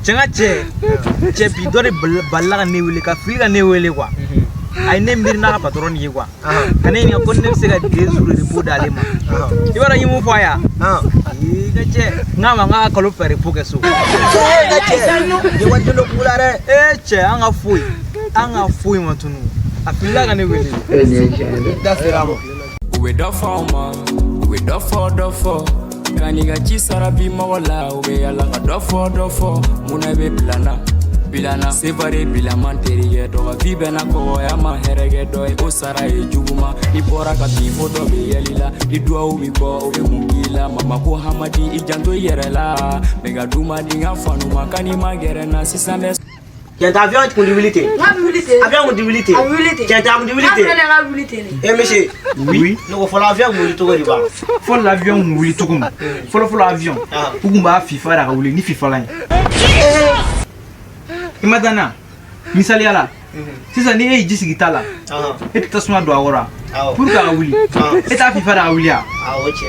Che bidore balla ne wele ka friga ne wele kwa ay ne mirna patron yi kwa kane ni ko ne se ga gezuru ri poda le ma ibara yimu faya ga che ngama nga ka lo pere poke so ga che ye wajjo lo kulare che anga fui matunu afilla ga ne wele da seramo we do for Kaniga chisarabi mawala ube alanga dofo muna be bilana sevare bilamanteri yedo vibe na ko ya maherege do o sara e juguma ni bora ka ti foto be yelila di do wi bo o be mugila mama ko hamadi ijanto yerela mega duma dinga fanu makani magere na sisame Tiens, avion est condubilité. Avion condubilité. Tiens, t'as condubilité. Eh, monsieur. Oui. Donc, il faut l'avion mourir tout le temps. Faut l'avion mourir tout comme. Faut l'avion. Pour qu'on va FIFA la rouler ni FIFA là. Et maintenant, misali ala. Si ça n'est pas ici là. Et tu t'assois doit avoir. Pour qu'on rouler. Et ta FIFA la rouler. Ah, ok.